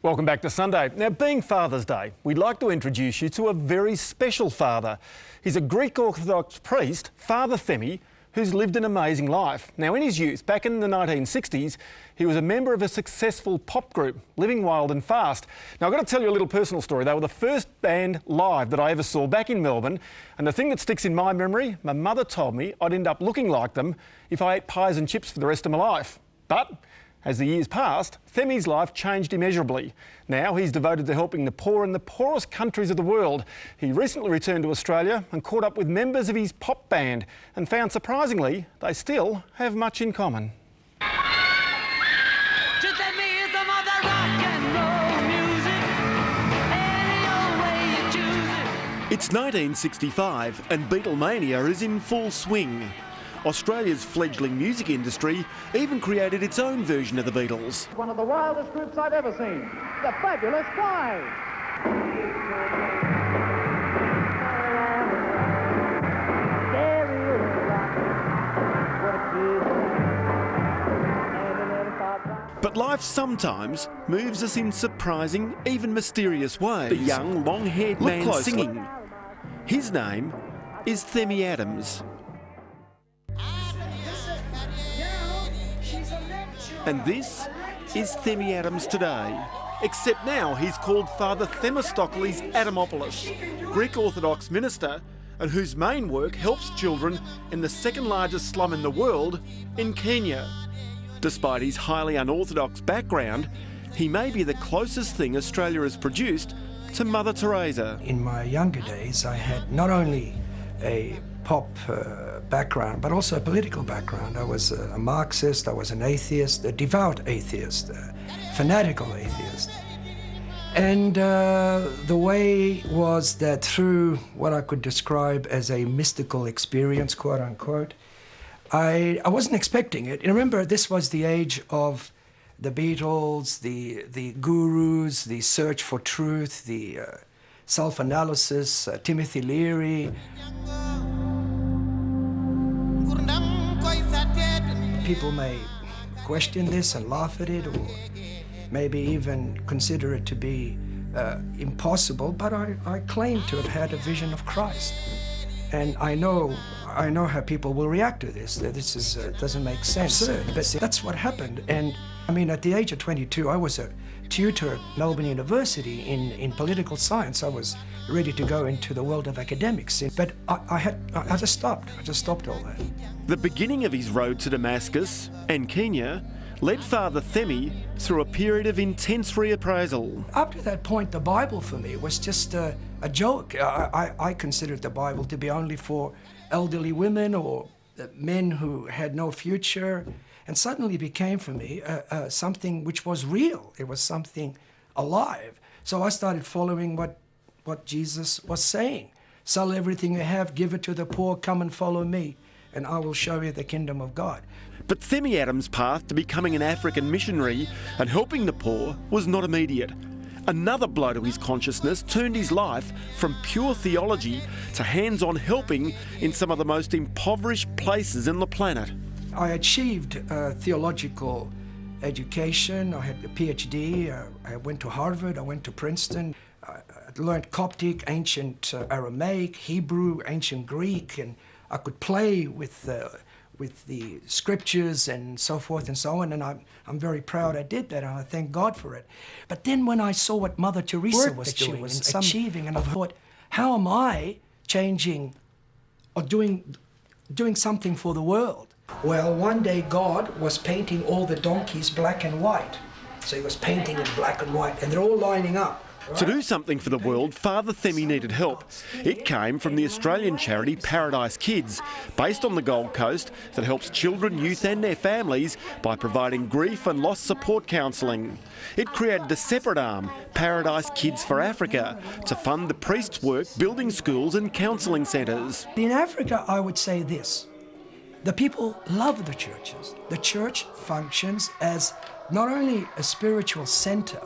Welcome back to Sunday. Now, being Father's Day, we'd like to introduce you to a very special father. He's a Greek Orthodox priest, Father Themi, who's lived an amazing life. Now, in his youth, back in the 1960s, he was a member of a successful pop group, Living Wild and Fast. Now, I've got to tell you a little personal story. They were the first band live that I ever saw back in Melbourne, and the thing that sticks in my memory, my mother told me I'd end up looking like them if I ate pies and chips for the rest of my life. But as the years passed, Themi's life changed immeasurably. Now he's devoted to helping the poor in the poorest countries of the world. He recently returned to Australia and caught up with members of his pop band and found, surprisingly, they still have much in common. It's 1965 and Beatlemania is in full swing. Australia's fledgling music industry even created its own version of the Beatles. One of the wildest groups I've ever seen, the Fabulous Five. But life sometimes moves us in surprising, even mysterious ways. The young, long-haired man singing. His name is Themi Adams. And this is Themi Adams today. Except now he's called Father Themistocles Adamopoulos, Greek Orthodox minister, and whose main work helps children in the second largest slum in the world, in Kenya. Despite his highly unorthodox background, he may be the closest thing Australia has produced to Mother Teresa. In my younger days, I had not only a pop background, but also a political background. I was a Marxist, I was an atheist, a devout atheist, a fanatical atheist. And the way was that through what I could describe as a mystical experience, quote unquote, I wasn't expecting it. And remember, this was the age of the Beatles, the gurus, the search for truth, the self-analysis, Timothy Leary. People may question this and laugh at it, or maybe even consider it to be impossible, but I claim to have had a vision of Christ. And I know how people will react to this. That this is doesn't make sense. Absurd, but that's what happened. And I mean, at the age of 22, I was a tutor at Melbourne University in political science. I was ready to go into the world of academics, but I just stopped. I just stopped all that. The beginning of his road to Damascus and Kenya led Father Themi through a period of intense reappraisal. Up to that point, the Bible for me was just a joke. I considered the Bible to be only for elderly women or men who had no future, and suddenly became for me something which was real. It was something alive. So I started following what Jesus was saying. Sell everything you have, give it to the poor, come and follow me, and I will show you the kingdom of God. But Themi Adams' path to becoming an African missionary and helping the poor was not immediate. Another blow to his consciousness turned his life from pure theology to hands-on helping in some of the most impoverished places in the planet. I achieved theological education. I had a PhD. I went to Harvard. I went to Princeton. I learned Coptic, ancient Aramaic, Hebrew, ancient Greek, and I could play with the scriptures and so forth and so on, and I'm very proud I did that, and I thank God for it. But then when I saw what Mother Teresa was doing and achieving, and I thought, how am I changing or doing something for the world? Well, one day God was painting all the donkeys black and white. So he was painting in black and white, and they're all lining up. Right? To do something for the world, Father Themi needed help. It came from the Australian charity Paradise Kids, based on the Gold Coast, that helps children, youth and their families by providing grief and loss support counselling. It created a separate arm, Paradise Kids for Africa, to fund the priests' work building schools and counselling centres. In Africa, I would say this. The people love the churches. The church functions as not only a spiritual centre,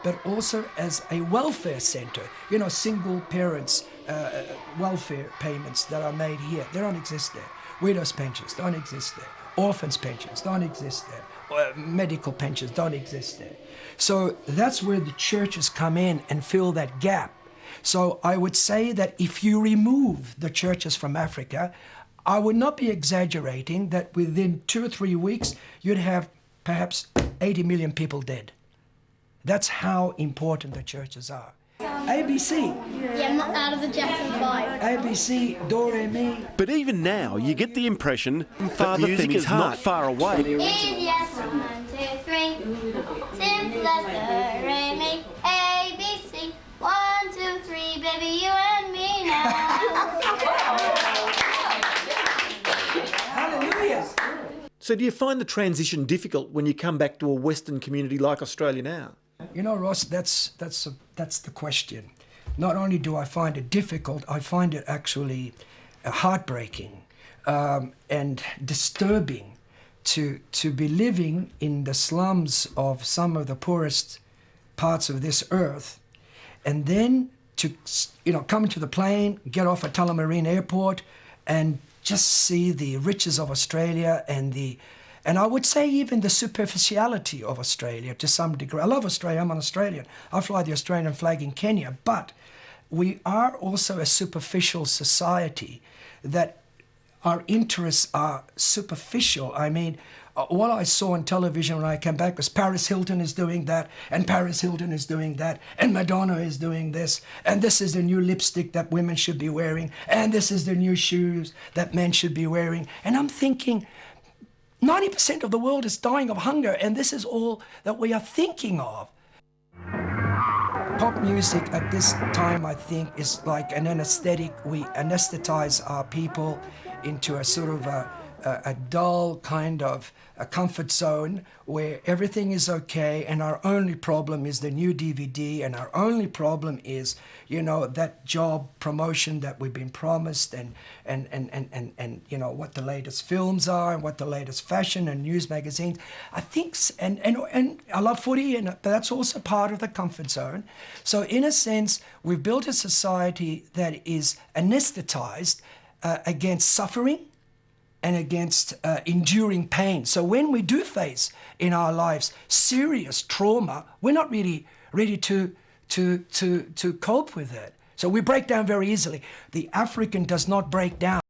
but also as a welfare centre. You know, single parents, welfare payments that are made here, they don't exist there. Widows' pensions don't exist there. Orphans' pensions don't exist there. Medical pensions don't exist there. So that's where the churches come in and fill that gap. So I would say that if you remove the churches from Africa, I would not be exaggerating that within 2 or 3 weeks, you'd have perhaps 80 million people dead. That's how important the churches are. ABC. Yeah, I'm not out of the Jackson 5. ABC, Do, Re, Mi. But even now, you get the impression Father Themi is not far away. Yes, 1, 2, 3. Simple as Do, Re, Mi, A, B, C. 1, 2, 3, baby, you and me now. Hallelujah. So do you find the transition difficult when you come back to a Western community like Australia now? You know, Ross, that's the question. Not only do I find it difficult, I find it actually heartbreaking and disturbing to be living in the slums of some of the poorest parts of this earth, and then to come into the plane, get off at Tullamarine Airport, and just see the riches of Australia and I would say even the superficiality of Australia to some degree. I love Australia, I'm an Australian. I fly the Australian flag in Kenya, but we are also a superficial society that our interests are superficial. I mean, what I saw on television when I came back was Paris Hilton is doing that, and Paris Hilton is doing that, and Madonna is doing this, and this is the new lipstick that women should be wearing, and this is the new shoes that men should be wearing. And I'm thinking, 90% of the world is dying of hunger, and this is all that we are thinking of. Pop music at this time, I think, is like an anesthetic. We anesthetize our people into a sort of a dull kind of a comfort zone where everything is okay, and our only problem is the new DVD, and our only problem is, that job promotion that we've been promised, and what the latest films are, and what the latest fashion and news magazines. I think, and I love footy, but that's also part of the comfort zone. So in a sense, we've built a society that is anesthetized against suffering and against enduring pain. So when we do face in our lives serious trauma, we're not really ready to cope with it. So we break down very easily. The African does not break down.